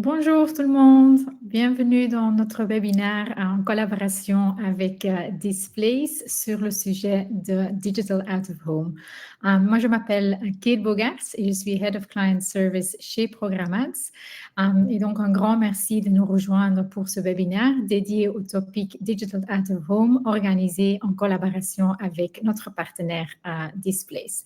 Bonjour tout le monde, bienvenue dans notre webinaire en collaboration avec Displace sur le sujet de Digital Out of Home. Moi, je m'appelle Kate Bogart et je suis Head of Client Service chez Programmads. Et donc, un grand merci de nous rejoindre pour ce webinaire dédié au topic Digital Out of Home organisé en collaboration avec notre partenaire Displace.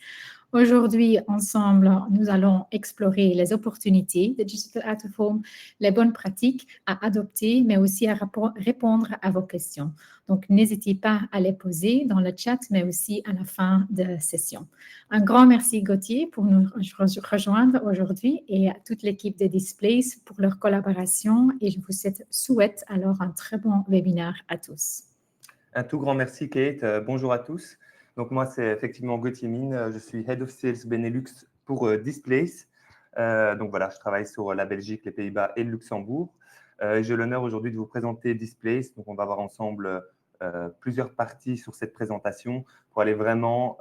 Aujourd'hui, ensemble, nous allons explorer les opportunités de Digital Out of Home, les bonnes pratiques à adopter, mais aussi à répondre à vos questions. Donc, n'hésitez pas à les poser dans le chat, mais aussi à la fin de la session. Un grand merci, Gauthier, pour nous rejoindre aujourd'hui et à toute l'équipe de Displace pour leur collaboration. Et je vous souhaite alors un très bon webinaire à tous. Un tout grand merci, Kate. Bonjour à tous. Donc, moi, c'est effectivement Gauthier Mine. Je suis Head of Sales Benelux pour Displace. Donc, voilà, je travaille sur la Belgique, les Pays-Bas et le Luxembourg. J'ai l'honneur aujourd'hui de vous présenter Displace. Donc, on va voir ensemble plusieurs parties sur cette présentation pour aller vraiment,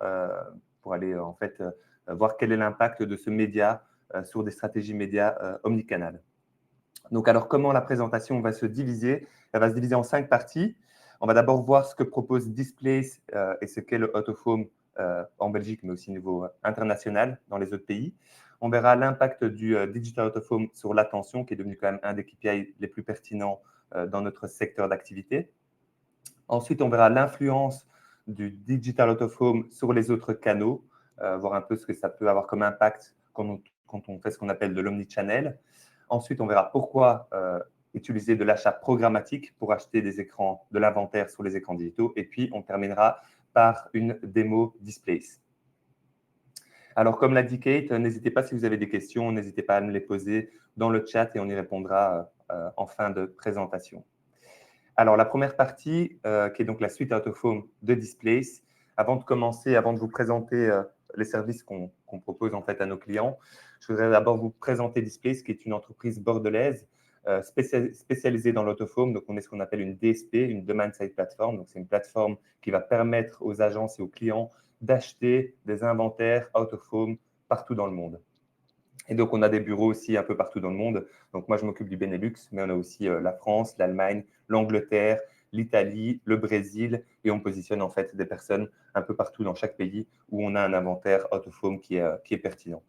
voir quel est l'impact de ce média sur des stratégies médias omnicanales. Donc, alors, comment la présentation va se diviser? Elle va se diviser en 5 parties. On va d'abord voir ce que propose Displace et ce qu'est le Out of Home en Belgique, mais aussi au niveau international dans les autres pays. On verra l'impact du Digital Out of Home sur l'attention, qui est devenu quand même un des KPI les plus pertinents dans notre secteur d'activité. Ensuite, on verra l'influence du Digital Out of Home sur les autres canaux, voir un peu ce que ça peut avoir comme impact quand on fait ce qu'on appelle de l'omnichannel. Ensuite, on verra pourquoi utiliser de l'achat programmatique pour acheter des écrans, de l'inventaire sur les écrans digitaux. Et puis, on terminera par une démo Displace. Alors, comme l'a dit Kate, n'hésitez pas si vous avez des questions, n'hésitez pas à me les poser dans le chat et on y répondra en fin de présentation. Alors, la première partie, qui est donc la suite Out of Home de Displace. Avant de commencer, avant de vous présenter les services qu'on propose en fait à nos clients, je voudrais d'abord vous présenter Displace, qui est une entreprise bordelaise spécialisée dans l'out of home. Donc, on est ce qu'on appelle une DSP, une Demand Side Platform. Donc, c'est une plateforme qui va permettre aux agences et aux clients d'acheter des inventaires out of home partout dans le monde. Et donc, on a des bureaux aussi un peu partout dans le monde. Donc, moi, je m'occupe du Benelux, mais on a aussi la France, l'Allemagne, l'Angleterre, l'Italie, le Brésil. Et on positionne en fait des personnes un peu partout dans chaque pays où on a un inventaire out of home qui est pertinent.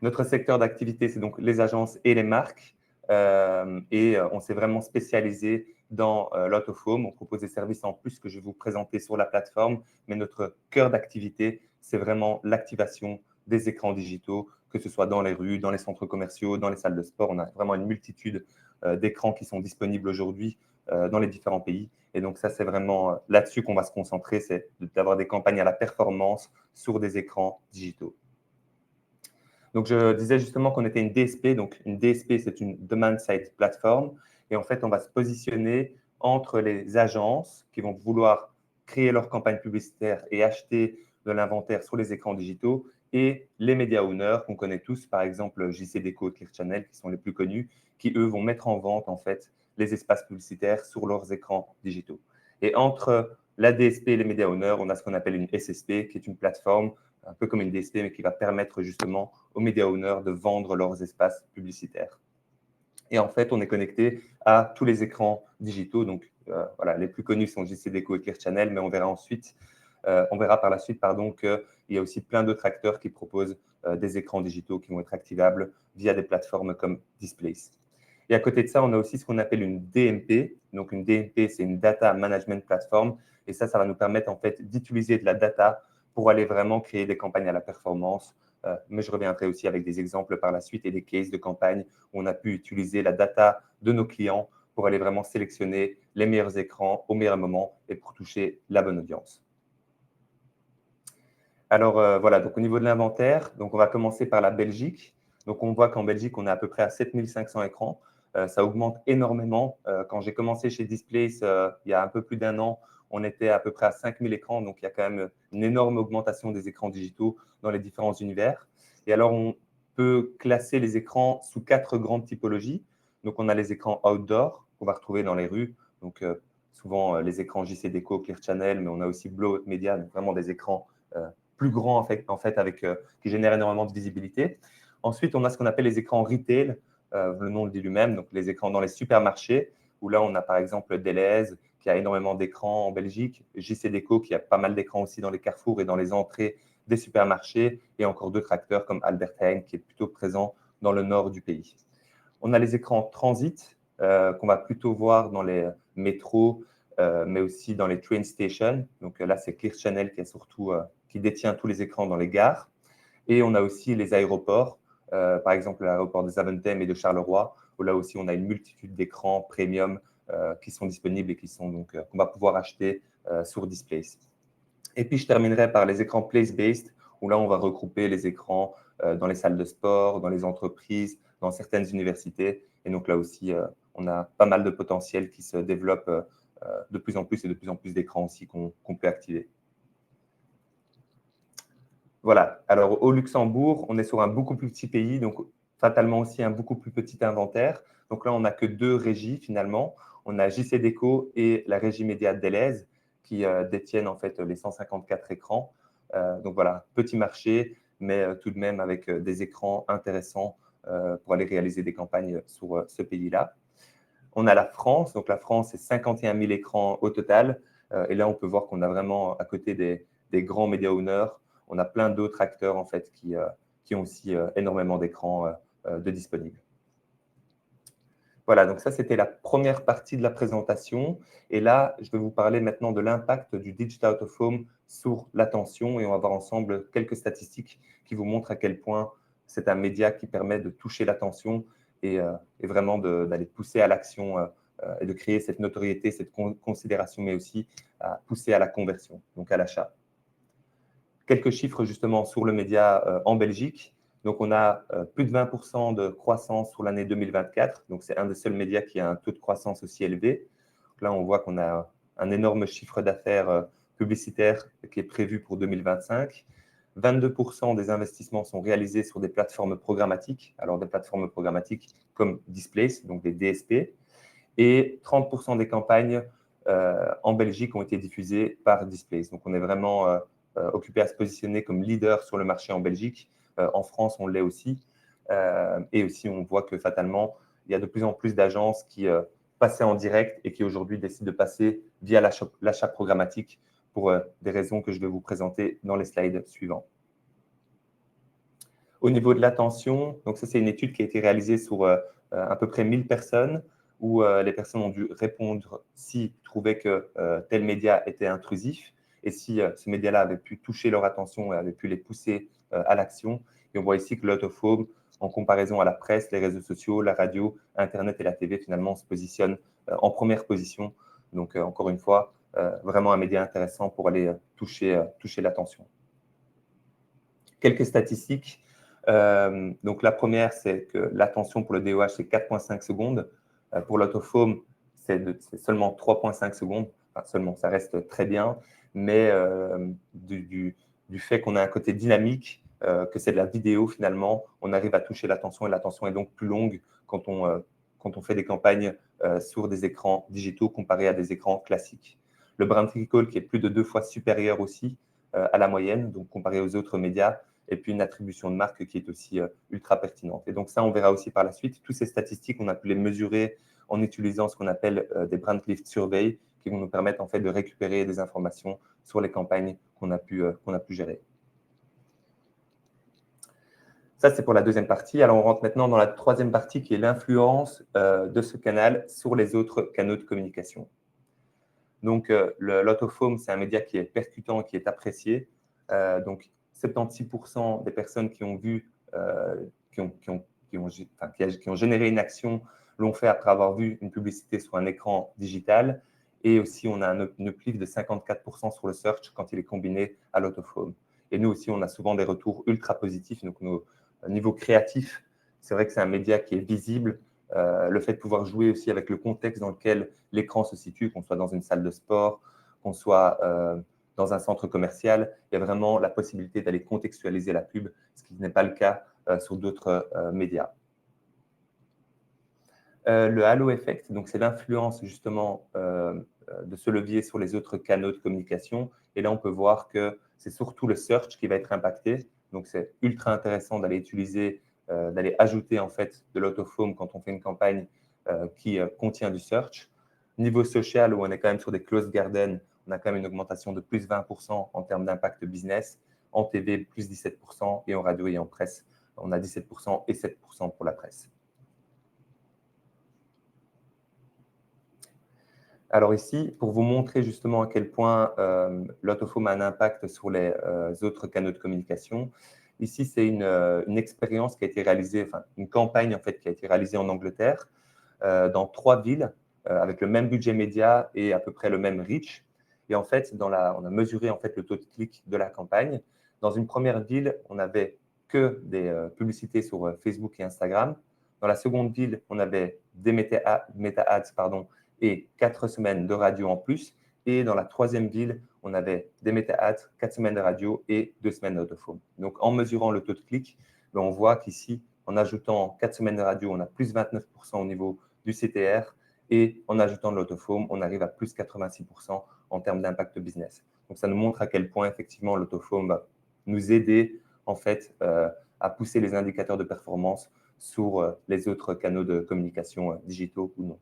Notre secteur d'activité, c'est donc les agences et les marques. On s'est vraiment spécialisé dans l'out of home. On propose des services en plus que je vais vous présenter sur la plateforme. Mais notre cœur d'activité, c'est vraiment l'activation des écrans digitaux, que ce soit dans les rues, dans les centres commerciaux, dans les salles de sport. On a vraiment une multitude d'écrans qui sont disponibles aujourd'hui dans les différents pays. Et donc, ça, c'est vraiment là-dessus qu'on va se concentrer, c'est d'avoir des campagnes à la performance sur des écrans digitaux. Donc, je disais justement qu'on était une DSP. Donc, une DSP, c'est une Demand Side Platform. Et en fait, on va se positionner entre les agences qui vont vouloir créer leur campagne publicitaire et acheter de l'inventaire sur les écrans digitaux et les média owners qu'on connaît tous, par exemple JCDecaux, Clear Channel, qui sont les plus connus, qui, eux, vont mettre en vente, en fait, les espaces publicitaires sur leurs écrans digitaux. Et entre la DSP et les média owners, on a ce qu'on appelle une SSP, qui est une plateforme un peu comme une DSP, mais qui va permettre justement aux média owners de vendre leurs espaces publicitaires. Et en fait, on est connecté à tous les écrans digitaux. Donc, voilà, les plus connus sont JCDecaux et Clear Channel, mais on verra par la suite qu'il y a aussi plein d'autres acteurs qui proposent des écrans digitaux qui vont être activables via des plateformes comme Displace. Et à côté de ça, on a aussi ce qu'on appelle une DMP. Donc, une DMP, c'est une Data Management Platform. Et ça va nous permettre en fait d'utiliser de la data pour aller vraiment créer des campagnes à la performance. Mais je reviendrai aussi avec des exemples par la suite et des cases de campagne où on a pu utiliser la data de nos clients pour aller vraiment sélectionner les meilleurs écrans au meilleur moment et pour toucher la bonne audience. Alors, voilà, donc au niveau de l'inventaire, donc on va commencer par la Belgique. Donc, on voit qu'en Belgique, on est à peu près à 7500 écrans. Ça augmente énormément. Quand j'ai commencé chez Displace, il y a un peu plus d'un an, on était à peu près à 5000 écrans. Donc, il y a quand même une énorme augmentation des écrans digitaux dans les différents univers. Et alors, on peut classer les écrans sous 4 grandes typologies. Donc, on a les écrans outdoor qu'on va retrouver dans les rues. Donc, souvent, les écrans JCDecaux, Clear Channel, mais on a aussi Blowout Media, donc vraiment des écrans plus grands, qui génèrent énormément de visibilité. Ensuite, on a ce qu'on appelle les écrans retail. le nom le dit lui-même, donc les écrans dans les supermarchés, où là, on a par exemple Delhaize, qui a énormément d'écrans en Belgique, JCDecaux, qui a pas mal d'écrans aussi dans les carrefours et dans les entrées des supermarchés, et encore d'autres acteurs comme Albert Heijn, qui est plutôt présent dans le nord du pays. On a les écrans transit, qu'on va plutôt voir dans les métros, mais aussi dans les train stations. Donc là, c'est Clear Channel qui détient tous les écrans dans les gares. Et on a aussi les aéroports, par exemple l'aéroport de Zaventem et de Charleroi, où là aussi on a une multitude d'écrans premium qui sont disponibles et qu'on va pouvoir acheter sur Displace. Et puis je terminerai par les écrans place-based, où là on va regrouper les écrans dans les salles de sport, dans les entreprises, dans certaines universités. Et donc là aussi, on a pas mal de potentiel qui se développe de plus en plus et de plus en plus d'écrans aussi qu'on peut activer. Voilà. Alors, au Luxembourg, on est sur un beaucoup plus petit pays, donc fatalement aussi un beaucoup plus petit inventaire. Donc là, on n'a que 2 régies finalement. On a JCDecaux et la régie média Delhaize qui détiennent en fait les 154 écrans. Donc voilà, petit marché, mais tout de même avec des écrans intéressants pour aller réaliser des campagnes sur ce pays-là. On a la France. Donc la France, c'est 51 000 écrans au total. Et là, on peut voir qu'on a vraiment, à côté des grands média owners, on a plein d'autres acteurs en fait qui ont aussi énormément d'écrans de disponibles. Voilà, donc ça, c'était la première partie de la présentation. Et là, je vais vous parler maintenant de l'impact du Digital Out of Home sur l'attention. Et on va voir ensemble quelques statistiques qui vous montrent à quel point c'est un média qui permet de toucher l'attention et vraiment d'aller pousser à l'action et de créer cette notoriété, cette considération, mais aussi à pousser à la conversion, donc à l'achat. Quelques chiffres justement sur le média en Belgique. Donc, on a plus de 20% de croissance sur l'année 2024. Donc, c'est un des seuls médias qui a un taux de croissance aussi élevé. Donc là, on voit qu'on a un énorme chiffre d'affaires publicitaire qui est prévu pour 2025. 22% des investissements sont réalisés sur des plateformes programmatiques. Alors, des plateformes programmatiques comme Displace, donc des DSP. Et 30% des campagnes en Belgique ont été diffusées par Displace. Donc, on est vraiment occupé à se positionner comme leader sur le marché en Belgique. En France, on l'est aussi. Et aussi, on voit que fatalement, il y a de plus en plus d'agences qui passaient en direct et qui aujourd'hui décident de passer via l'achat programmatique pour des raisons que je vais vous présenter dans les slides suivants. Au niveau de l'attention, donc ça, c'est une étude qui a été réalisée sur à peu près 1000 personnes où les personnes ont dû répondre s'ils trouvaient que tel média était intrusif et si ce média-là avait pu toucher leur attention et avait pu les pousser à l'action. Et on voit ici que l'out of home, en comparaison à la presse, les réseaux sociaux, la radio, Internet et la TV, finalement, se positionne en première position. Donc, encore une fois, vraiment un média intéressant pour aller toucher l'attention. Quelques statistiques. Donc, la première, c'est que l'attention pour le DOH, c'est 4,5 secondes. Pour l'out of home, c'est seulement 3,5 secondes. Enfin, seulement, ça reste très bien. Mais du fait qu'on a un côté dynamique, que c'est de la vidéo finalement, on arrive à toucher l'attention et l'attention est donc plus longue quand on fait des campagnes sur des écrans digitaux comparés à des écrans classiques. Le brand recall qui est plus de 2 fois supérieur aussi à la moyenne, donc comparé aux autres médias, et puis une attribution de marque qui est aussi ultra pertinente. Et donc ça, on verra aussi par la suite. Toutes ces statistiques, on a pu les mesurer en utilisant ce qu'on appelle des brand lift surveys qui vont nous permettre en fait de récupérer des informations sur les campagnes qu'on a pu gérer. Ça, c'est pour la deuxième partie. Alors, on rentre maintenant dans la troisième partie qui est l'influence de ce canal sur les autres canaux de communication. Donc, l'out of home, c'est un média qui est percutant, qui est apprécié. Donc, 76% des personnes qui ont vu, qui ont généré une action l'ont fait après avoir vu une publicité sur un écran digital. Et aussi, on a un uplift de 54% sur le search quand il est combiné à l'out of home. Et nous aussi, on a souvent des retours ultra positifs. Donc, au niveau créatif, c'est vrai que c'est un média qui est visible. Le fait de pouvoir jouer aussi avec le contexte dans lequel l'écran se situe, qu'on soit dans une salle de sport, qu'on soit dans un centre commercial, il y a vraiment la possibilité d'aller contextualiser la pub, ce qui n'est pas le cas sur d'autres médias. Le halo effect, donc c'est l'influence justement de ce levier sur les autres canaux de communication. Et là, on peut voir que c'est surtout le search qui va être impacté. Donc, c'est ultra intéressant d'aller utiliser d'aller ajouter en fait de l'autofome quand on fait une campagne qui contient du search. Niveau social, où on est quand même sur des closed garden, on a quand même une augmentation de plus 20% en termes d'impact business. En TV, plus 17%, et en radio et en presse, on a 17% et 7% pour la presse. Alors ici, pour vous montrer justement à quel point l'autofome a un impact sur les autres canaux de communication, ici, c'est une expérience qui a été réalisée, enfin une campagne en fait qui a été réalisée en Angleterre, dans 3 villes, avec le même budget média et à peu près le même reach. Et en fait, on a mesuré en fait le taux de clic de la campagne. Dans une première ville, on n'avait que des publicités sur Facebook et Instagram. Dans la seconde ville, on avait des meta-ads, et 4 semaines de radio en plus. Et dans la troisième ville, on avait des meta-ads, 4 semaines de radio et 2 semaines d'autofome. Donc, en mesurant le taux de clic, on voit qu'ici, en ajoutant 4 semaines de radio, on a plus 29% au niveau du CTR. Et en ajoutant de l'autofome, on arrive à plus 86% en termes d'impact business. Donc, ça nous montre à quel point, effectivement, l'autofome va nous aider, en fait, à pousser les indicateurs de performance sur les autres canaux de communication digitaux ou non.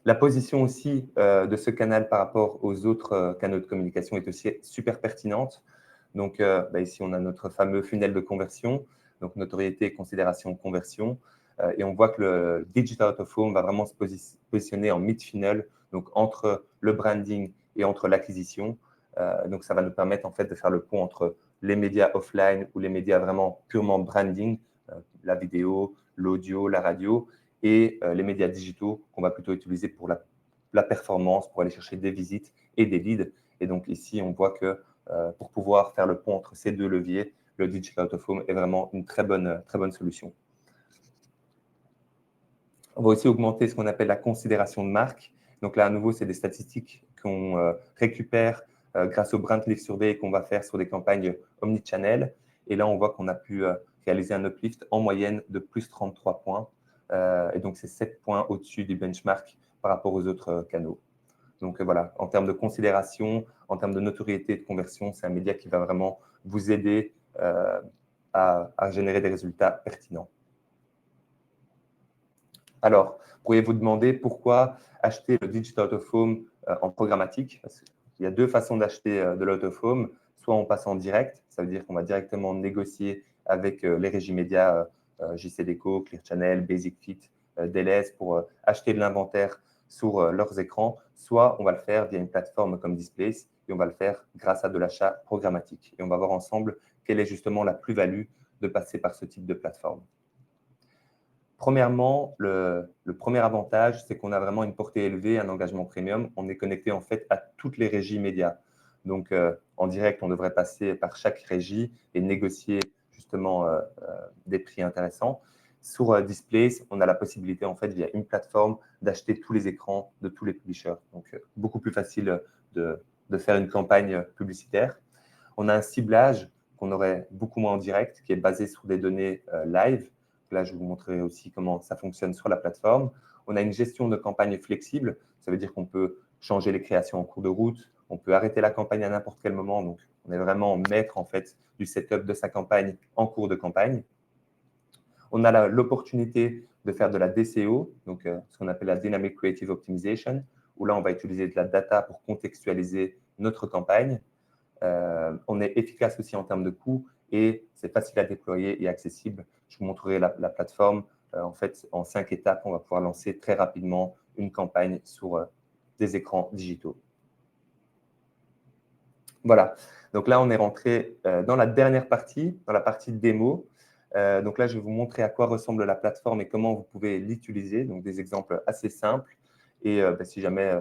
La position aussi de ce canal par rapport aux autres canaux de communication est aussi super pertinente. Donc, ici, on a notre fameux funnel de conversion, donc notoriété, considération, conversion. Et on voit que le Digital Out of Home va vraiment se positionner en mid-funnel, donc entre le branding et entre l'acquisition. Donc, ça va nous permettre en fait de faire le pont entre les médias offline ou les médias vraiment purement branding, la vidéo, l'audio, la radio, et les médias digitaux qu'on va plutôt utiliser pour la performance, pour aller chercher des visites et des leads. Et donc ici, on voit que pour pouvoir faire le pont entre ces deux leviers, le Digital Out of Home est vraiment une très bonne solution. On va aussi augmenter ce qu'on appelle la considération de marque. Donc là, à nouveau, c'est des statistiques qu'on récupère grâce au Brand Lift Survey qu'on va faire sur des campagnes omnichannel. Et là, on voit qu'on a pu réaliser un uplift en moyenne de plus 33 points. Et donc, c'est 7 points au-dessus du benchmark par rapport aux autres canaux. Donc voilà, en termes de considération, en termes de notoriété et de conversion, c'est un média qui va vraiment vous aider à générer des résultats pertinents. Alors, pourriez-vous demander pourquoi acheter le Digital Out of Home en programmatique? Parce qu'il y a deux façons d'acheter de l'Out of Home. Soit on passe en direct, ça veut dire qu'on va directement négocier avec les régies médias JCDecaux, Clear Channel, Basic Fit, DLS pour acheter de l'inventaire sur leurs écrans. Soit on va le faire via une plateforme comme Displace et on va le faire grâce à de l'achat programmatique. Et on va voir ensemble quelle est justement la plus-value de passer par ce type de plateforme. Premièrement, le premier avantage, c'est qu'on a vraiment une portée élevée, un engagement premium. On est connecté en fait à toutes les régies médias. Donc, en direct, on devrait passer par chaque régie et négocier justement des prix intéressants. Sur Displace, on a la possibilité en fait via une plateforme d'acheter tous les écrans de tous les publishers. Donc, beaucoup plus facile de faire une campagne publicitaire. On a un ciblage qu'on aurait beaucoup moins en direct, qui est basé sur des données live. Là, je vais vous montrer aussi comment ça fonctionne sur la plateforme. On a une gestion de campagne flexible. Ça veut dire qu'on peut changer les créations en cours de route. On peut arrêter la campagne à n'importe quel moment. Donc, on est vraiment maître en fait du setup de sa campagne en cours de campagne. On a l'opportunité de faire de la DCO, donc ce qu'on appelle la Dynamic Creative Optimization, où là, on va utiliser de la data pour contextualiser notre campagne. On est efficace aussi en termes de coûts et c'est facile à déployer et accessible. Je vous montrerai la plateforme. En fait, en 5 étapes, on va pouvoir lancer très rapidement une campagne sur des écrans digitaux. Voilà. Donc là, on est rentré dans la dernière partie, dans la partie démo. Donc là, je vais vous montrer à quoi ressemble la plateforme et comment vous pouvez l'utiliser. Donc, des exemples assez simples. Et si jamais,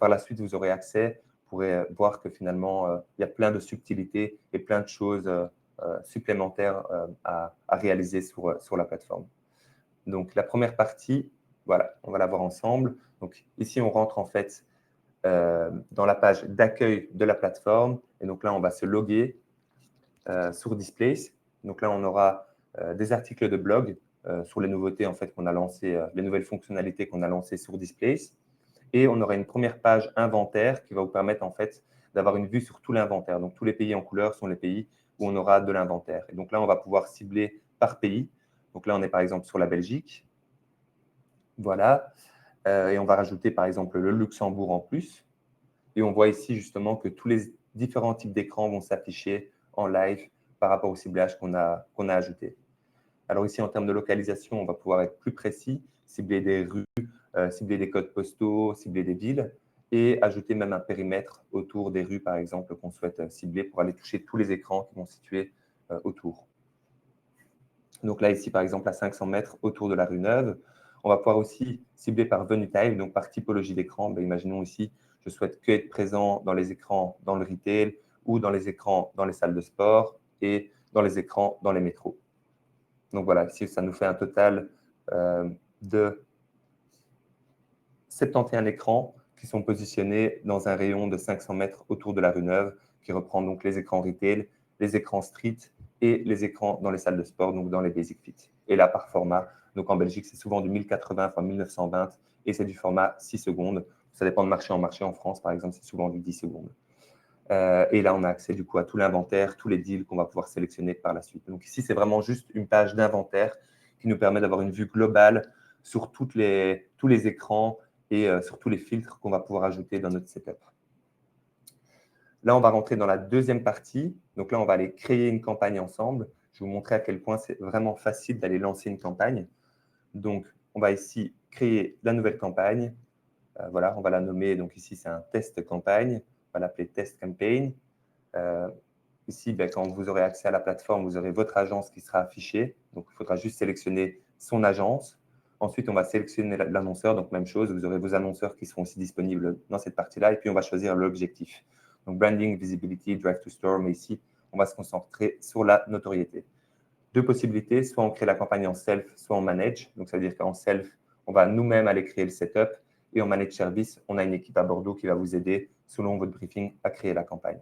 par la suite, vous aurez accès, vous pourrez voir que finalement, il y a plein de subtilités et plein de choses supplémentaires à réaliser sur la plateforme. Donc, la première partie, voilà, on va la voir ensemble. Donc, ici, on rentre en fait dans la page d'accueil de la plateforme. Et donc là, on va se loguer sur Displace. Donc là, on aura des articles de blog sur les nouveautés en fait, qu'on a lancées, les nouvelles fonctionnalités qu'on a lancées sur Displace. Et on aura une première page inventaire qui va vous permettre en fait d'avoir une vue sur tout l'inventaire. Donc, tous les pays en couleur sont les pays où on aura de l'inventaire. Et donc là, on va pouvoir cibler par pays. Donc là, on est par exemple sur la Belgique. Voilà. Et on va rajouter par exemple le Luxembourg en plus. Et on voit ici justement que tous les différents types d'écrans vont s'afficher en live par rapport au ciblage qu'on a ajouté. Alors ici, en termes de localisation, on va pouvoir être plus précis, cibler des rues, cibler des codes postaux, cibler des villes et ajouter même un périmètre autour des rues, par exemple, qu'on souhaite cibler pour aller toucher tous les écrans qui vont se situer autour. Donc là, ici, par exemple, à 500 mètres autour de la rue Neuve. On va pouvoir aussi cibler par venue type, donc par typologie d'écran. Ben, imaginons ici, je souhaite que être présent dans les écrans dans le retail ou dans les écrans dans les salles de sport et dans les écrans dans les métros. Donc voilà, ici, ça nous fait un total de 71 écrans qui sont positionnés dans un rayon de 500 mètres autour de la rue Neuve, qui reprend donc les écrans retail, les écrans street et les écrans dans les salles de sport, donc dans les Basic Fit. Et là, par format, donc en Belgique, c'est souvent du 1080 x 1920 et c'est du format 6 secondes. Ça dépend de marché en marché. En France, par exemple, c'est souvent du 10 secondes. Et là, on a accès du coup à tout l'inventaire, tous les deals qu'on va pouvoir sélectionner par la suite. Donc ici, c'est vraiment juste une page d'inventaire qui nous permet d'avoir une vue globale sur tous les écrans et sur tous les filtres qu'on va pouvoir ajouter dans notre setup. Là, on va rentrer dans la deuxième partie. Donc là, on va aller créer une campagne ensemble. Je vais vous montrer à quel point c'est vraiment facile d'aller lancer une campagne. Donc, on va ici créer la nouvelle campagne. Voilà, on va la nommer. Donc ici, c'est un test campagne. On va l'appeler test campaign. Ici, quand vous aurez accès à la plateforme, vous aurez votre agence qui sera affichée. Donc, il faudra juste sélectionner son agence. Ensuite, on va sélectionner l'annonceur. Donc, même chose, vous aurez vos annonceurs qui seront aussi disponibles dans cette partie-là. Et puis, on va choisir l'objectif. Donc, branding, visibility, drive to store. Mais ici, on va se concentrer sur la notoriété. Deux possibilités, soit on crée la campagne en self, soit en manage. Donc, ça veut dire qu'en self, on va nous-mêmes aller créer le setup. Et en manage service, on a une équipe à Bordeaux qui va vous aider, selon votre briefing, à créer la campagne.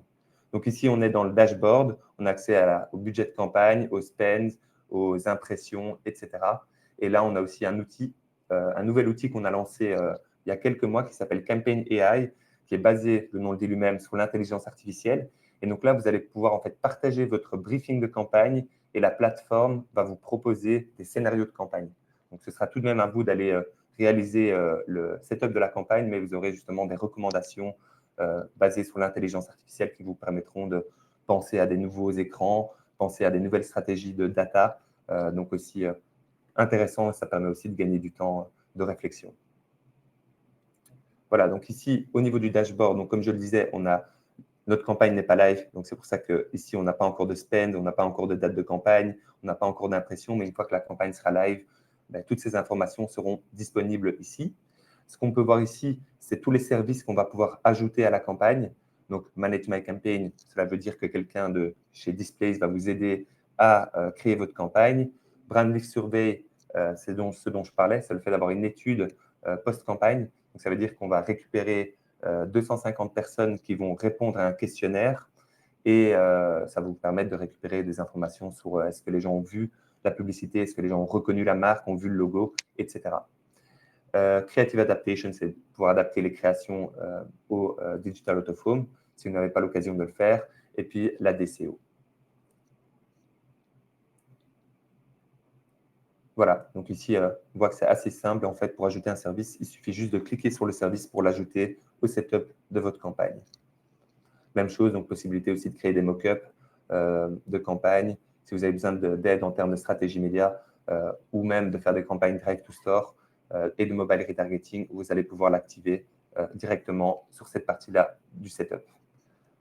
Donc ici, on est dans le dashboard. On a accès au budget de campagne, aux spends, aux impressions, etc. Et là, on a aussi un nouvel outil qu'on a lancé il y a quelques mois qui s'appelle Campaign AI, qui est basé, le nom le dit lui-même, sur l'intelligence artificielle. Et donc là, vous allez pouvoir en fait partager votre briefing de campagne et la plateforme va vous proposer des scénarios de campagne. Donc, ce sera tout de même à vous d'aller réaliser le setup de la campagne, mais vous aurez justement des recommandations basées sur l'intelligence artificielle qui vous permettront de penser à des nouveaux écrans, penser à des nouvelles stratégies de data. Donc aussi intéressant, et ça permet aussi de gagner du temps de réflexion. Voilà, donc ici, au niveau du dashboard, donc comme je le disais, notre campagne n'est pas live, donc c'est pour ça qu'ici, on n'a pas encore de spend, on n'a pas encore de date de campagne, on n'a pas encore d'impression, mais une fois que la campagne sera live, toutes ces informations seront disponibles ici. Ce qu'on peut voir ici, c'est tous les services qu'on va pouvoir ajouter à la campagne. Donc, Manage My Campaign, cela veut dire que quelqu'un de chez Displays va vous aider à créer votre campagne. Brand Lift Survey, c'est ce dont je parlais, c'est le fait d'avoir une étude post-campagne. Donc, ça veut dire qu'on va récupérer 250 personnes qui vont répondre à un questionnaire et ça va vous permettre de récupérer des informations sur est-ce que les gens ont vu la publicité, est-ce que les gens ont reconnu la marque, ont vu le logo, etc. Creative Adaptation, c'est pouvoir adapter les créations au Digital Out of Home, si vous n'avez pas l'occasion de le faire. Et puis, la DCO. Voilà, donc ici, on voit que c'est assez simple. En fait, pour ajouter un service, il suffit juste de cliquer sur le service pour l'ajouter au setup de votre campagne. Même chose, donc possibilité aussi de créer des mock-ups de campagne. Si vous avez besoin d'aide en termes de stratégie média ou même de faire des campagnes Drive to Store et de mobile retargeting, vous allez pouvoir l'activer directement sur cette partie-là du setup.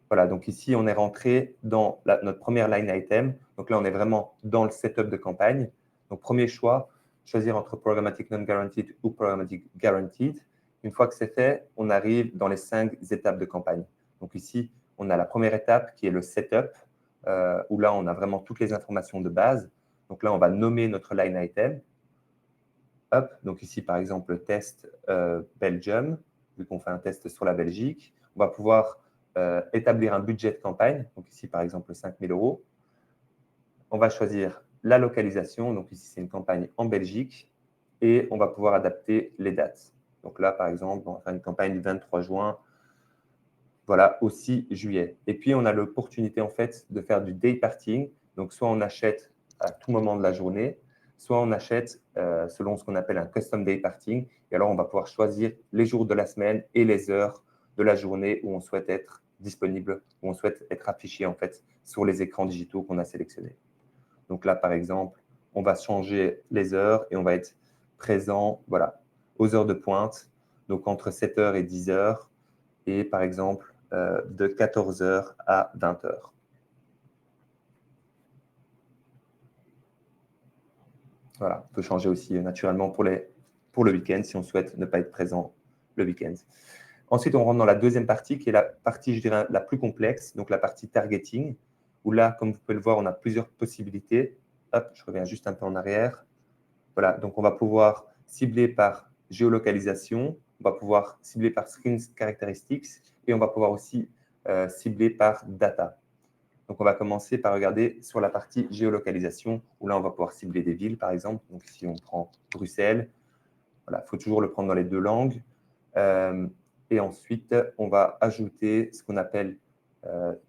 Voilà, donc ici, on est rentré dans notre première line item. Donc là, on est vraiment dans le setup de campagne. Donc, premier choix, choisir entre Programmatic Non-Guaranteed ou Programmatic Guaranteed. Une fois que c'est fait, on arrive dans les 5 étapes de campagne. Donc ici, on a la première étape qui est le setup, où là, on a vraiment toutes les informations de base. Donc là, on va nommer notre line item. Hop, donc ici, par exemple, test Belgium, vu qu'on fait un test sur la Belgique. On va pouvoir établir un budget de campagne. Donc ici, par exemple, 5 000 €. On va choisir la localisation. Donc ici, c'est une campagne en Belgique. Et on va pouvoir adapter les dates. Donc là, par exemple, on va faire une campagne du 23 juin. voilà, aussi juillet. Et puis, on a l'opportunité, en fait, de faire du day partying. Donc, soit on achète à tout moment de la journée, soit on achète selon ce qu'on appelle un custom day partying. Et alors, on va pouvoir choisir les jours de la semaine et les heures de la journée où on souhaite être disponible, où on souhaite être affiché, en fait, sur les écrans digitaux qu'on a sélectionnés. Donc là, par exemple, on va changer les heures et on va être présent, voilà, aux heures de pointe, donc entre 7h et 10h, et par exemple, de 14h à 20h. Voilà, on peut changer aussi naturellement pour le week-end si on souhaite ne pas être présent le week-end. Ensuite, on rentre dans la deuxième partie qui est la partie, je dirais, la plus complexe, donc la partie targeting, où là, comme vous pouvez le voir, on a plusieurs possibilités. Hop, je reviens juste un peu en arrière. Voilà, donc on va pouvoir cibler par géolocalisation, on va pouvoir cibler par screen characteristics et on va pouvoir aussi cibler par data. Donc, on va commencer par regarder sur la partie géolocalisation, où là, on va pouvoir cibler des villes, par exemple. Donc, ici, on prend Bruxelles. Voilà, il faut toujours le prendre dans les deux langues. Et ensuite, on va ajouter ce qu'on appelle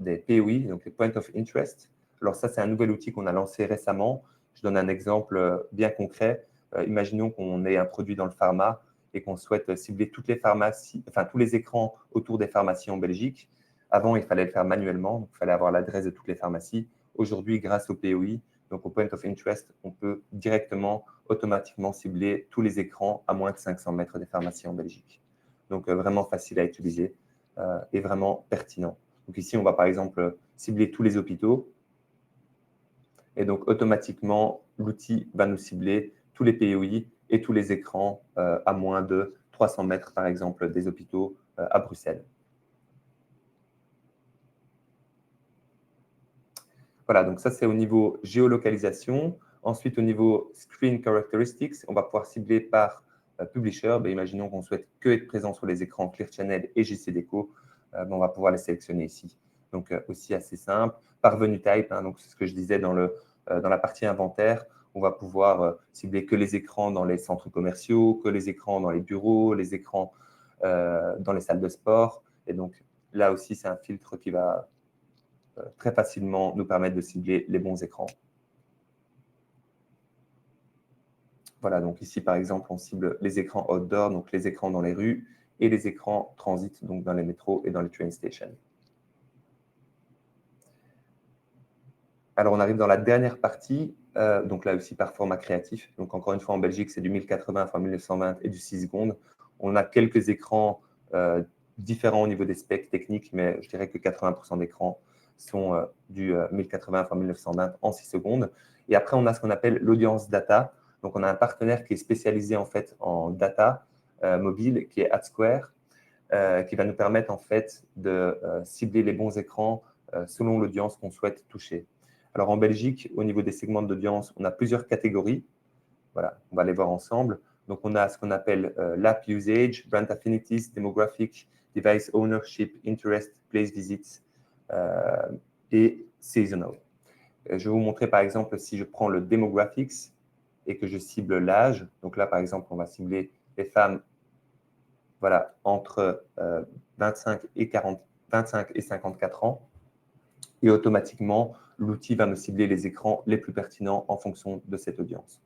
des POI, donc les Point of Interest. Alors, ça, c'est un nouvel outil qu'on a lancé récemment. Je donne un exemple bien concret. Imaginons qu'on ait un produit dans le pharma et qu'on souhaite cibler toutes les pharmacies, enfin tous les écrans autour des pharmacies en Belgique. Avant, il fallait le faire manuellement, donc il fallait avoir l'adresse de toutes les pharmacies. Aujourd'hui, grâce au POI, donc au Point of Interest, on peut directement, automatiquement cibler tous les écrans à moins de 500 mètres des pharmacies en Belgique. Donc, vraiment facile à utiliser et vraiment pertinent. Donc ici, on va par exemple cibler tous les hôpitaux. Et donc, automatiquement, l'outil va nous cibler tous les POI et tous les écrans à moins de 300 mètres, par exemple, des hôpitaux à Bruxelles. Voilà, donc ça, c'est au niveau géolocalisation. Ensuite, au niveau screen characteristics, on va pouvoir cibler par publisher. Imaginons qu'on souhaite que être présent sur les écrans Clear Channel et JCDecaux. On va pouvoir les sélectionner ici. Donc, aussi assez simple. Par venue type, donc c'est ce que je disais dans la partie inventaire, on va pouvoir cibler que les écrans dans les centres commerciaux, que les écrans dans les bureaux, les écrans dans les salles de sport. Et donc, là aussi, c'est un filtre qui va très facilement nous permettre de cibler les bons écrans. Voilà, donc ici, par exemple, on cible les écrans outdoor, donc les écrans dans les rues, et les écrans transit, donc dans les métros et dans les train stations. Alors, on arrive dans la dernière partie, donc là aussi par format créatif. Donc, encore une fois, en Belgique, c'est du 1080 x 1920 et du 6 secondes. On a quelques écrans différents au niveau des specs techniques, mais je dirais que 80% d'écrans sont du 1080 x 1920 en 6 secondes. Et après, on a ce qu'on appelle l'audience data. Donc, on a un partenaire qui est spécialisé en fait en data mobile, qui est AdSquare, qui va nous permettre en fait de cibler les bons écrans selon l'audience qu'on souhaite toucher. Alors, en Belgique, au niveau des segments d'audience, on a plusieurs catégories. Voilà, on va les voir ensemble. Donc, on a ce qu'on appelle l'app usage, brand affinities, demographic, device ownership, interest, place visits et seasonal. Je vais vous montrer, par exemple, si je prends le demographics et que je cible l'âge. Donc là, par exemple, on va cibler les femmes voilà, entre 25 et 54 ans. Et automatiquement, l'outil va me cibler les écrans les plus pertinents en fonction de cette audience.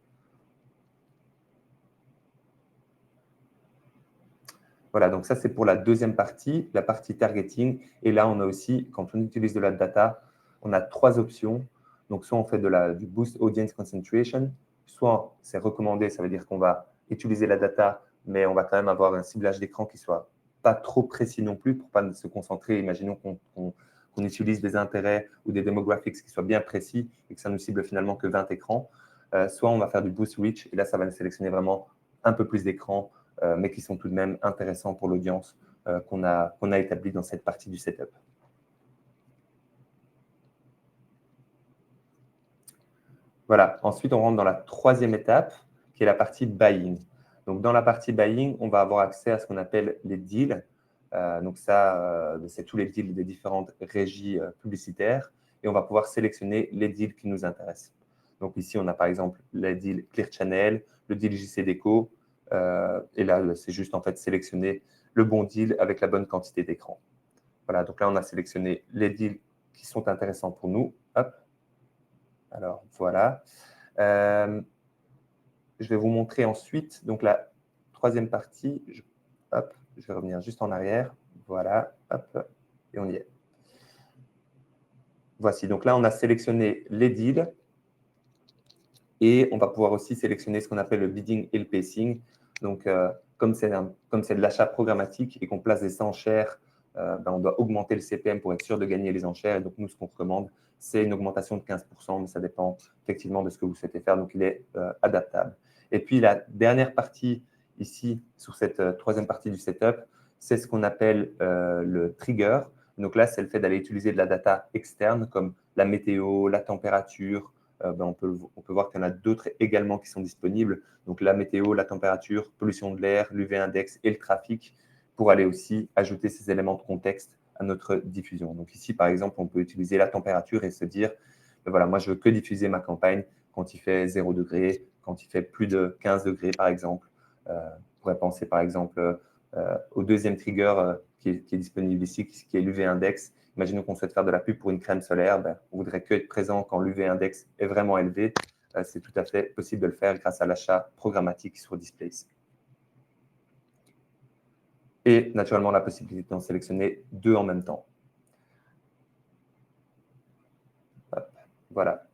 Voilà, donc ça, c'est pour la deuxième partie, la partie targeting. Et là, on a aussi, quand on utilise de la data, on a trois options. Donc, soit on fait du Boost Audience Concentration, soit c'est recommandé, ça veut dire qu'on va utiliser la data, mais on va quand même avoir un ciblage d'écran qui ne soit pas trop précis non plus pour ne pas se concentrer. Imaginons qu'on utilise des intérêts ou des demographics qui soient bien précis et que ça ne cible finalement que 20 écrans. Soit on va faire du Boost Reach, et là, ça va nous sélectionner vraiment un peu plus d'écrans, mais qui sont tout de même intéressants pour l'audience qu'on a établie dans cette partie du setup. Voilà, ensuite on rentre dans la troisième étape, qui est la partie buying. Donc dans la partie buying, on va avoir accès à ce qu'on appelle les deals. Donc ça, c'est tous les deals des différentes régies publicitaires, et on va pouvoir sélectionner les deals qui nous intéressent. Donc ici, on a par exemple les deals Clear Channel, le deal JCDecaux, et là, c'est juste en fait sélectionner le bon deal avec la bonne quantité d'écran. Voilà, donc là, on a sélectionné les deals qui sont intéressants pour nous. Hop. Alors, voilà. Je vais vous montrer ensuite, donc la troisième partie. Hop, je vais revenir juste en arrière. Voilà, hop, et on y est. Voici, donc là, on a sélectionné les deals et on va pouvoir aussi sélectionner ce qu'on appelle le bidding et le pacing. Donc, comme c'est de l'achat programmatique et qu'on place des enchères, on doit augmenter le CPM pour être sûr de gagner les enchères. Et donc, nous, ce qu'on recommande, c'est une augmentation de 15%, mais ça dépend effectivement de ce que vous souhaitez faire. Donc, il est adaptable. Et puis, la dernière partie ici, sur cette troisième partie du setup, c'est ce qu'on appelle le trigger. Donc là, c'est le fait d'aller utiliser de la data externe comme la météo, la température. On peut voir qu'il y en a d'autres également qui sont disponibles. Donc la météo, la température, pollution de l'air, l'UV index et le trafic pour aller aussi ajouter ces éléments de contexte à notre diffusion. Donc ici, par exemple, on peut utiliser la température et se dire, voilà, moi, je veux que diffuser ma campagne quand il fait 0 degré, quand il fait plus de 15 degrés, par exemple. On pourrait penser, par exemple, au deuxième trigger qui est disponible ici, qui est l'UV index. Imaginons qu'on souhaite faire de la pub pour une crème solaire. On voudrait que être présent quand l'UV index est vraiment élevé. C'est tout à fait possible de le faire grâce à l'achat programmatique sur Displays. Et naturellement, la possibilité d'en sélectionner 2 en même temps. Hop, voilà.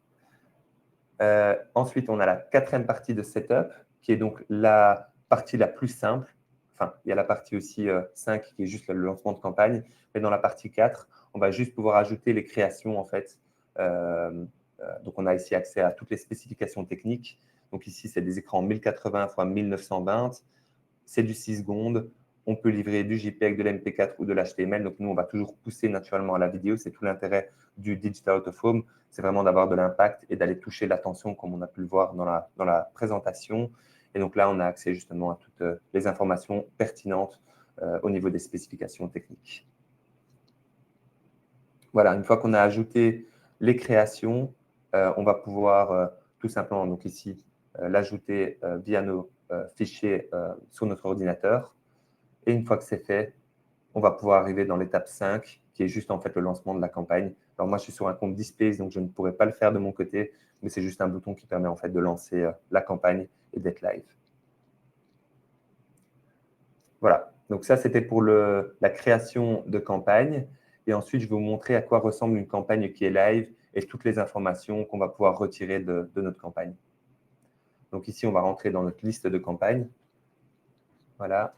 Ensuite, on a la quatrième partie de setup, qui est donc la partie la plus simple. Enfin, il y a la partie aussi 5 qui est juste le lancement de campagne. Mais dans la partie 4, on va juste pouvoir ajouter les créations, en fait. Donc, on a ici accès à toutes les spécifications techniques. Donc, ici, c'est des écrans 1080 x 1920. C'est du 6 secondes. On peut livrer du JPEG, de l'MP4 ou de l'HTML. Donc, nous, on va toujours pousser naturellement à la vidéo. C'est tout l'intérêt du Digital Out of Home. C'est vraiment d'avoir de l'impact et d'aller toucher l'attention, comme on a pu le voir dans la présentation. Et donc là, on a accès justement à toutes les informations pertinentes au niveau des spécifications techniques. Voilà, une fois qu'on a ajouté les créations, on va pouvoir tout simplement, donc ici, l'ajouter via nos fichiers sur notre ordinateur. Et une fois que c'est fait, on va pouvoir arriver dans l'étape 5, qui est juste en fait le lancement de la campagne. Alors moi, je suis sur un compte Displays, donc je ne pourrais pas le faire de mon côté, mais c'est juste un bouton qui permet en fait de lancer la campagne et d'être live. Voilà, donc ça, c'était pour la création de campagne. Et ensuite, je vais vous montrer à quoi ressemble une campagne qui est live et toutes les informations qu'on va pouvoir retirer de notre campagne. Donc ici, on va rentrer dans notre liste de campagnes. Voilà.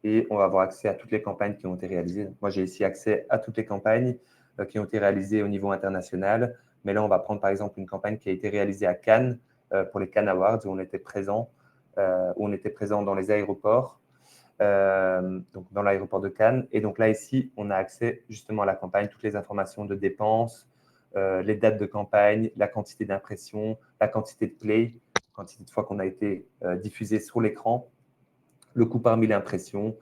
Et on va avoir accès à toutes les campagnes qui ont été réalisées. Moi, j'ai ici accès à toutes les campagnes qui ont été réalisées au niveau international. Mais là, on va prendre par exemple une campagne qui a été réalisée à Cannes pour les Cannes Awards, où on était présent dans les aéroports, donc dans l'aéroport de Cannes. Et donc là, ici, on a accès justement à la campagne, toutes les informations de dépenses, les dates de campagne, la quantité d'impressions, la quantité de play, la quantité de fois qu'on a été diffusé sur l'écran, le coût par 1000 impressions.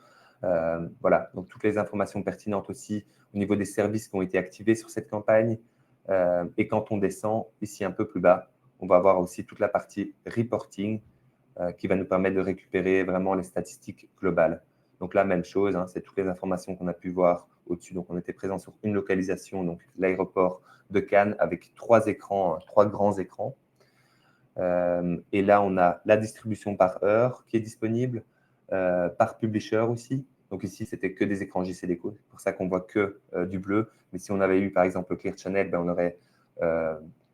Voilà, donc toutes les informations pertinentes aussi au niveau des services qui ont été activés sur cette campagne. Et quand on descend ici un peu plus bas, on va avoir aussi toute la partie reporting qui va nous permettre de récupérer vraiment les statistiques globales. Donc là, même chose, hein, c'est toutes les informations qu'on a pu voir au-dessus. Donc on était présent sur une localisation, donc l'aéroport de Cannes avec 3 écrans, 3 grands écrans. Et là, on a la distribution par heure qui est disponible, par publisher aussi. Donc ici, c'était que des écrans JC Deco. C'est pour ça qu'on voit que du bleu. Mais si on avait eu, par exemple, Clear Channel, on aurait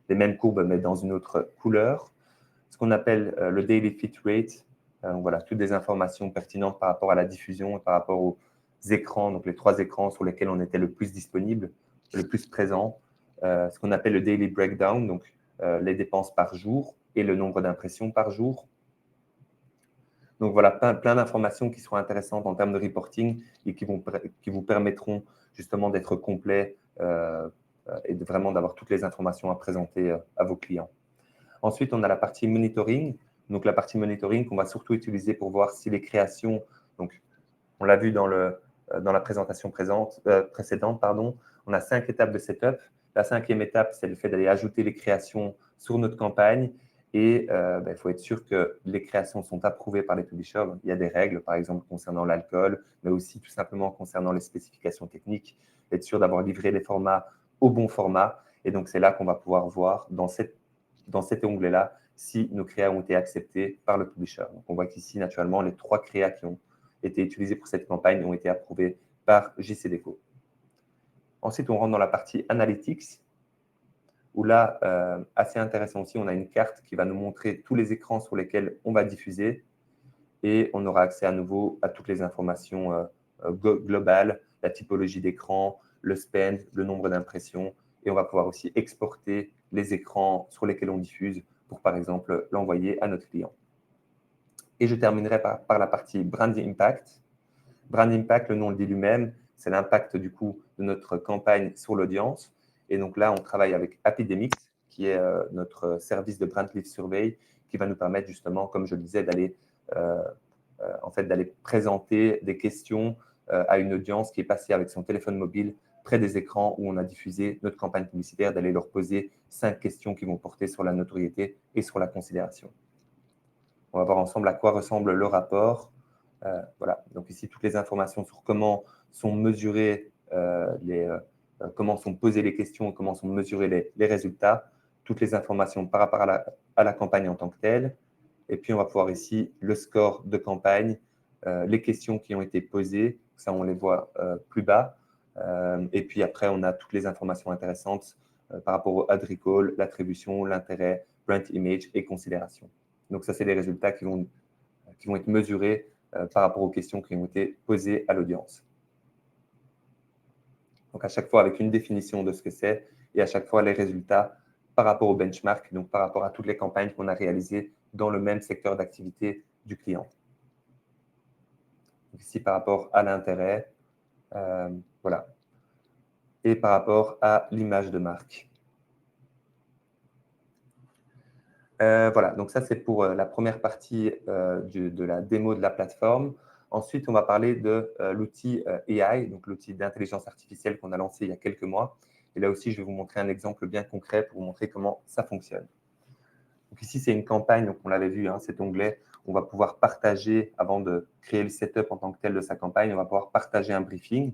les mêmes courbes, mais dans une autre couleur. Ce qu'on appelle le Daily Fit Rate. Voilà, toutes des informations pertinentes par rapport à la diffusion et par rapport aux écrans, donc les 3 écrans sur lesquels on était le plus disponible, le plus présent. Ce qu'on appelle le Daily Breakdown, donc les dépenses par jour et le nombre d'impressions par jour. Donc voilà, plein d'informations qui seront intéressantes en termes de reporting et qui vous permettront justement d'être complet et vraiment d'avoir toutes les informations à présenter à vos clients. Ensuite, on a la partie monitoring. Donc la partie monitoring qu'on va surtout utiliser pour voir si les créations, donc on l'a vu dans la présentation précédente, on a 5 étapes de setup. La 5e étape, c'est le fait d'aller ajouter les créations sur notre campagne. Et il faut être sûr que les créations sont approuvées par les publishers. Il y a des règles, par exemple, concernant l'alcool, mais aussi tout simplement concernant les spécifications techniques. être sûr d'avoir livré les formats au bon format. Et donc, c'est là qu'on va pouvoir voir dans cet onglet-là si nos créas ont été acceptés par le publisher. Donc, on voit qu'ici, naturellement, les 3 créas qui ont été utilisés pour cette campagne ont été approuvés par JCDecaux. Ensuite, on rentre dans la partie Analytics, où là, assez intéressant aussi, on a une carte qui va nous montrer tous les écrans sur lesquels on va diffuser et on aura accès à nouveau à toutes les informations globales, la typologie d'écran, le spend, le nombre d'impressions et on va pouvoir aussi exporter les écrans sur lesquels on diffuse pour, par exemple, l'envoyer à notre client. Et je terminerai par la partie Brand Impact. Brand Impact, le nom le dit lui-même, c'est l'impact du coup de notre campagne sur l'audience. Et donc là, on travaille avec Apidemix, qui est notre service de Brand Lift Survey, qui va nous permettre justement, comme je le disais, d'aller présenter des questions à une audience qui est passée avec son téléphone mobile près des écrans où on a diffusé notre campagne publicitaire, d'aller leur poser 5 questions qui vont porter sur la notoriété et sur la considération. On va voir ensemble à quoi ressemble le rapport. Voilà, donc ici, toutes les informations sur comment sont mesurées comment sont posées les questions, comment sont mesurés les résultats, toutes les informations par rapport à la campagne en tant que telle. Et puis, on va pouvoir ici le score de campagne, les questions qui ont été posées, ça, on les voit plus bas. Et puis après, on a toutes les informations intéressantes par rapport au ad recall, l'attribution, l'intérêt, brand image et considération. Donc, ça, c'est les résultats qui vont être mesurés par rapport aux questions qui ont été posées à l'audience. Donc, à chaque fois, avec une définition de ce que c'est et à chaque fois, les résultats par rapport au benchmark, donc par rapport à toutes les campagnes qu'on a réalisées dans le même secteur d'activité du client. Donc, ici, par rapport à l'intérêt, voilà. Et par rapport à l'image de marque. Voilà, donc ça, c'est pour la première partie de la démo de la plateforme. Ensuite, on va parler de l'outil AI, donc l'outil d'intelligence artificielle qu'on a lancé il y a quelques mois. Et là aussi, je vais vous montrer un exemple bien concret pour vous montrer comment ça fonctionne. Donc ici, c'est une campagne, donc on l'avait vu, hein, cet onglet, on va pouvoir partager, avant de créer le setup en tant que tel de sa campagne, on va pouvoir partager un briefing,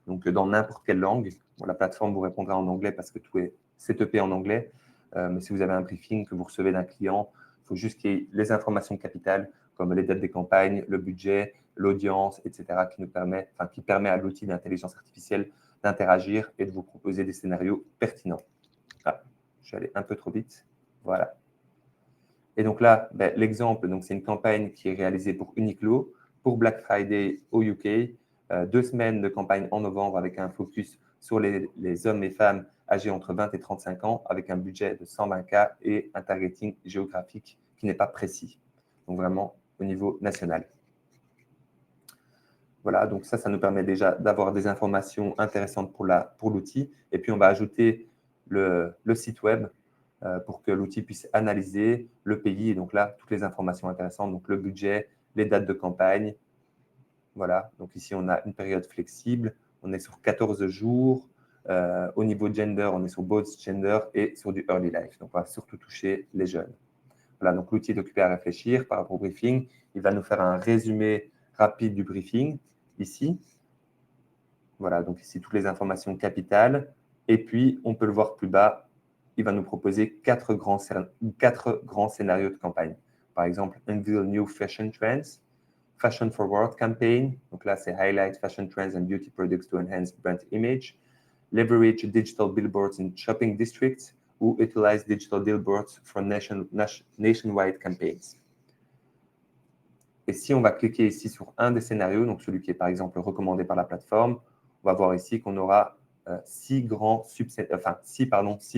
donc dans n'importe quelle langue. Bon, la plateforme vous répondra en anglais parce que tout est setupé en anglais. Mais si vous avez un briefing que vous recevez d'un client, il faut juste qu'il y ait les informations capitales, comme les dates des campagnes, le budget, l'audience, etc., qui permet à l'outil d'intelligence artificielle d'interagir et de vous proposer des scénarios pertinents. Ah, je suis allé un peu trop vite. Voilà. Et donc là, l'exemple, c'est une campagne qui est réalisée pour Uniqlo, pour Black Friday au UK, 2 semaines de campagne en novembre avec un focus sur les hommes et femmes âgés entre 20 et 35 ans, avec un budget de 120K et un targeting géographique qui n'est pas précis. Donc vraiment au niveau national. Voilà, donc ça nous permet déjà d'avoir des informations intéressantes pour l'outil. Et puis, on va ajouter le site web pour que l'outil puisse analyser le pays. Et donc là, toutes les informations intéressantes, donc le budget, les dates de campagne. Voilà, donc ici, on a une période flexible. On est sur 14 jours. Au niveau gender, on est sur both gender et sur du early life. Donc, on va surtout toucher les jeunes. Voilà, donc l'outil est occupé à réfléchir par rapport au briefing. Il va nous faire un résumé rapide du briefing ici. Voilà, donc ici, toutes les informations capitales. Et puis, on peut le voir plus bas, il va nous proposer 4 grands scénarios de campagne. Par exemple, Unveil New Fashion Trends, Fashion Forward Campaign. Donc là, c'est Highlight Fashion Trends and Beauty Products to Enhance Brand Image. Leverage Digital Billboards in Shopping Districts ou Utilize Digital Billboards for Nationwide Campaigns. Et si on va cliquer ici sur un des scénarios, donc celui qui est par exemple recommandé par la plateforme, on va voir ici qu'on aura 6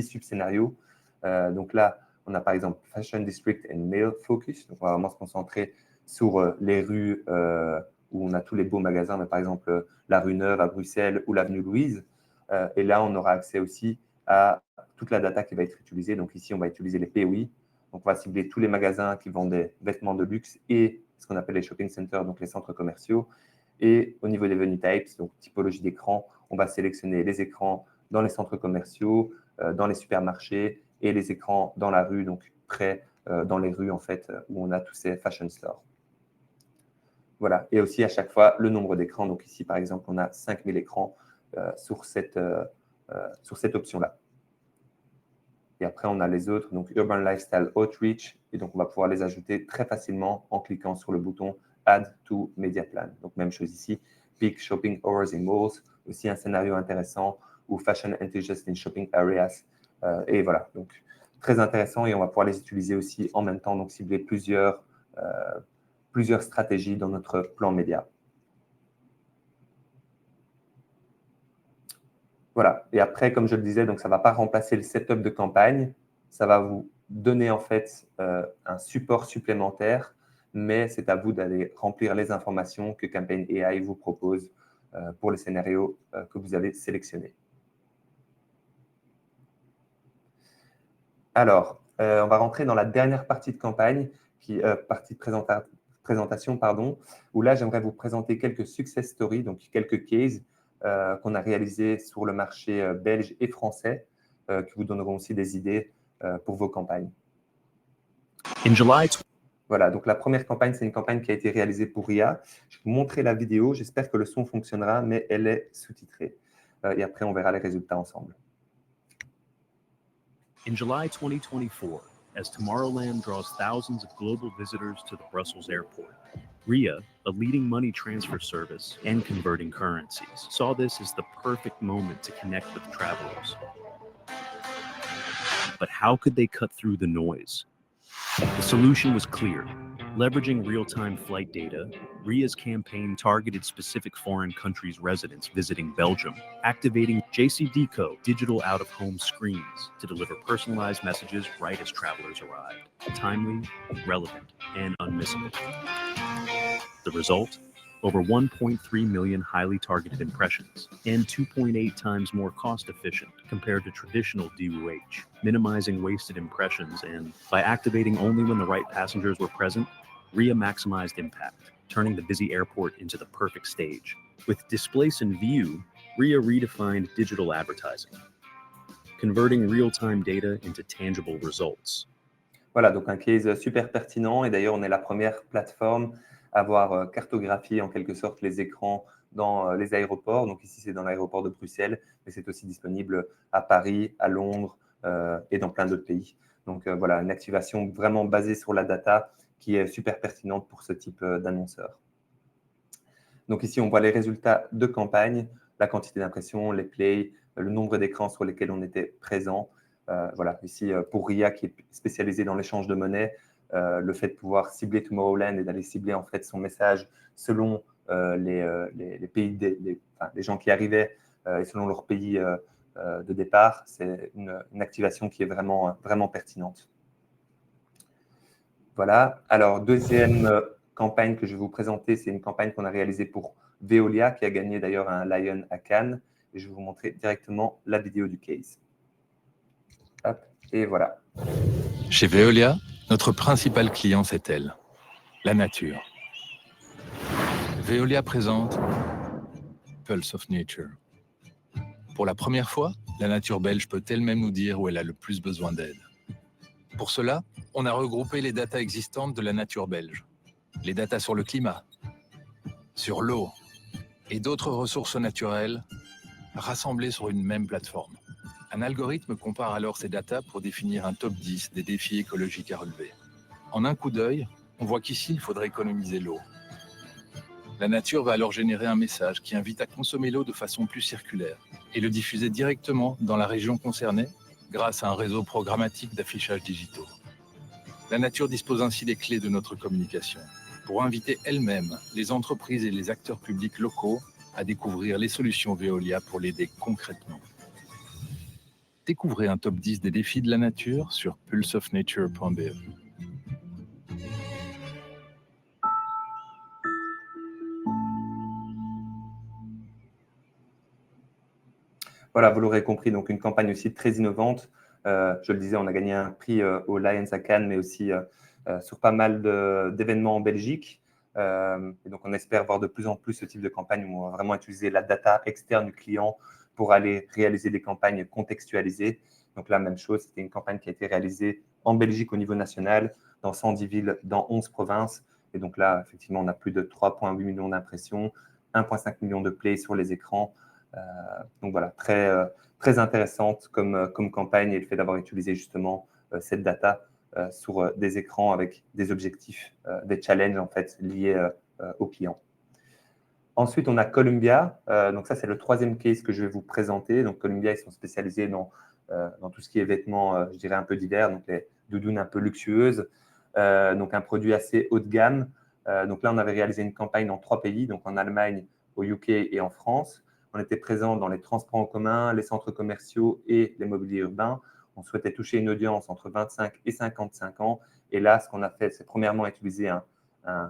sub-scénarios. Donc là, on a par exemple Fashion District and Male Focus. Donc on va vraiment se concentrer sur les rues où on a tous les beaux magasins, mais par exemple la rue Neuve à Bruxelles ou l'avenue Louise. Et là, on aura accès aussi à toute la data qui va être utilisée. Donc ici, on va utiliser les POI. Donc on va cibler tous les magasins qui vendent des vêtements de luxe et ce qu'on appelle les shopping centers, donc les centres commerciaux. Et au niveau des venue types, donc typologie d'écran, on va sélectionner les écrans dans les centres commerciaux, dans les supermarchés et les écrans dans la rue, donc près dans les rues en fait, où on a tous ces fashion stores. Voilà, et aussi à chaque fois le nombre d'écrans. Donc ici, par exemple, on a 5000 écrans sur cette option-là. Et après, on a les autres, donc Urban Lifestyle Outreach, et donc on va pouvoir les ajouter très facilement en cliquant sur le bouton Add to Media Plan. Donc même chose ici, Peak Shopping Hours in Malls, aussi un scénario intéressant, ou Fashion Enthusiast in Shopping Areas. Et voilà, donc très intéressant, et on va pouvoir les utiliser aussi en même temps, donc cibler plusieurs stratégies dans notre plan média. Voilà, et après, comme je le disais, donc ça ne va pas remplacer le setup de campagne, ça va vous donner en fait un support supplémentaire, mais c'est à vous d'aller remplir les informations que Campaign AI vous propose pour les scénarios que vous avez sélectionnés. Alors, on va rentrer dans la dernière partie de campagne, partie de présentation, pardon, où là, j'aimerais vous présenter quelques success stories, donc quelques cases qu'on a réalisés sur le marché belge et français, qui vous donneront aussi des idées pour vos campagnes. Voilà, donc la première campagne, c'est une campagne qui a été réalisée pour RIA. Je vais vous montrer la vidéo, j'espère que le son fonctionnera, mais elle est sous-titrée. Et après, on verra les résultats ensemble. In July 2024, as Tomorrowland draws thousands of global visitors to the Brussels airport, RIA, a leading money transfer service and converting currencies, saw this as the perfect moment to connect with travelers. But how could they cut through the noise? The solution was clear. Leveraging real-time flight data, RIA's campaign targeted specific foreign countries' residents visiting Belgium, activating JCDecaux digital out-of-home screens to deliver personalized messages right as travelers arrived. Timely, relevant, and unmissable. The result? Over 1.3 million highly targeted impressions and 2.8 times more cost-efficient compared to traditional DOH, minimizing wasted impressions, and by activating only when the right passengers were present, RIA maximized impact, turning the busy airport into the perfect stage. With Displace in View, RIA redefined digital advertising, converting real-time data into tangible results. Voilà, donc un case super pertinent, et d'ailleurs, on est la première plateforme à avoir cartographié en quelque sorte les écrans dans les aéroports. Donc ici, c'est dans l'aéroport de Bruxelles, mais c'est aussi disponible à Paris, à Londres et dans plein d'autres pays. Donc voilà, une activation vraiment basée sur la data qui est super pertinente pour ce type d'annonceur. Donc ici, on voit les résultats de campagne, la quantité d'impressions, les plays, le nombre d'écrans sur lesquels on était présent. Voilà, ici, pour RIA, qui est spécialisé dans l'échange de monnaie, le fait de pouvoir cibler Tomorrowland et d'aller cibler en fait son message selon les pays, les gens qui arrivaient et selon leur pays de départ, c'est une activation qui est vraiment, vraiment pertinente. Voilà. Alors, deuxième campagne que je vais vous présenter, c'est une campagne qu'on a réalisée pour Veolia, qui a gagné d'ailleurs un Lion à Cannes. Et je vais vous montrer directement la vidéo du case. Hop, et voilà. Chez Veolia, notre principal client, c'est elle, la nature. Veolia présente Pulse of Nature. Pour la première fois, la nature belge peut elle-même nous dire où elle a le plus besoin d'aide. Pour cela, on a regroupé les datas existantes de la nature belge. Les datas sur le climat, sur l'eau et d'autres ressources naturelles rassemblées sur une même plateforme. Un algorithme compare alors ces datas pour définir un top 10 des défis écologiques à relever. En un coup d'œil, on voit qu'ici, il faudrait économiser l'eau. La nature va alors générer un message qui invite à consommer l'eau de façon plus circulaire et le diffuser directement dans la région concernée grâce à un réseau programmatique d'affichage digitaux. La nature dispose ainsi des clés de notre communication pour inviter elle-même les entreprises et les acteurs publics locaux à découvrir les solutions Veolia pour l'aider concrètement. Découvrez un top 10 des défis de la nature sur pulseofnature.be. Voilà, vous l'aurez compris, donc une campagne aussi très innovante. Je le disais, on a gagné un prix au Lions à Cannes, mais aussi sur pas mal d'événements en Belgique. Et donc, on espère voir de plus en plus ce type de campagne où on va vraiment utiliser la data externe du client pour aller réaliser des campagnes contextualisées. Donc là, même chose, c'était une campagne qui a été réalisée en Belgique au niveau national, dans 110 villes, dans 11 provinces. Et donc là, effectivement, on a plus de 3,8 millions d'impressions, 1,5 million de plays sur les écrans. Donc voilà, très intéressante comme campagne et le fait d'avoir utilisé justement cette data sur des écrans avec des objectifs, des challenges en fait liés aux clients. Ensuite, on a Columbia. Donc ça, c'est le troisième case que je vais vous présenter. Donc Columbia, ils sont spécialisés dans tout ce qui est vêtements, je dirais un peu divers, donc les doudounes un peu luxueuses. Donc un produit assez haut de gamme. Donc là, on avait réalisé une campagne dans 3 pays, donc en Allemagne, au UK et en France. On était présent dans les transports en commun, les centres commerciaux et les mobiliers urbains. On souhaitait toucher une audience entre 25 et 55 ans. Et là, ce qu'on a fait, c'est premièrement utiliser un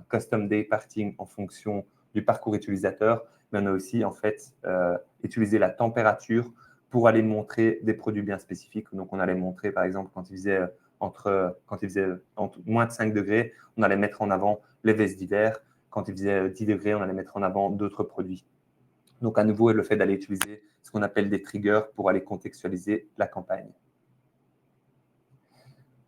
custom day parting en fonction du parcours utilisateur, mais on a aussi en fait utilisé la température pour aller montrer des produits bien spécifiques. Donc, on allait montrer, par exemple, quand il faisait entre moins de 5 degrés, on allait mettre en avant les vestes d'hiver. Quand il faisait 10 degrés, on allait mettre en avant d'autres produits. Donc, à nouveau, le fait d'aller utiliser ce qu'on appelle des triggers pour aller contextualiser la campagne.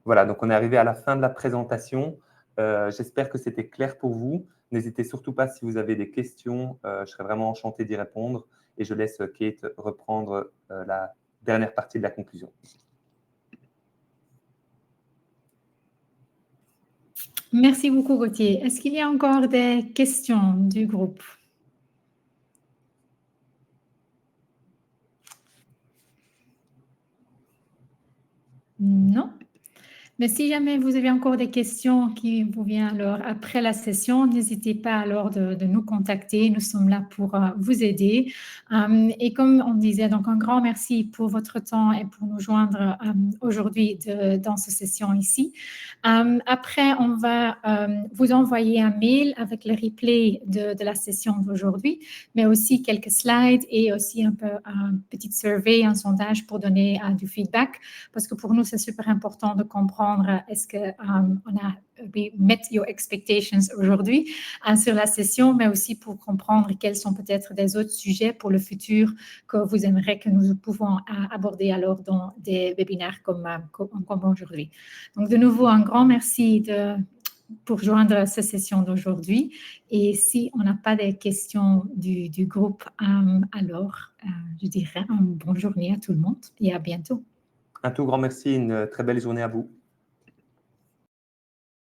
Voilà, donc on est arrivé à la fin de la présentation. J'espère que c'était clair pour vous. N'hésitez surtout pas si vous avez des questions. Je serais vraiment enchanté d'y répondre. Et je laisse Kate reprendre la dernière partie de la conclusion. Merci beaucoup, Gauthier. Est-ce qu'il y a encore des questions du groupe? Non? Mais si jamais vous avez encore des questions qui vous viennent alors après la session, n'hésitez pas alors de nous contacter. Nous sommes là pour vous aider. Et comme on disait, donc un grand merci pour votre temps et pour nous joindre aujourd'hui dans cette session ici. Après, on va vous envoyer un mail avec le replay de la session d'aujourd'hui, mais aussi quelques slides et aussi un petit survey, un sondage pour donner du feedback, parce que pour nous, c'est super important de comprendre est-ce qu'on a met your expectations aujourd'hui sur la session, mais aussi pour comprendre quels sont peut-être des autres sujets pour le futur que vous aimeriez que nous pouvons aborder alors dans des webinaires comme aujourd'hui. Donc, de nouveau, un grand merci pour joindre cette session d'aujourd'hui. Et si on n'a pas de questions du groupe, alors je dirais une bonne journée à tout le monde et à bientôt. Un tout grand merci, une très belle journée à vous.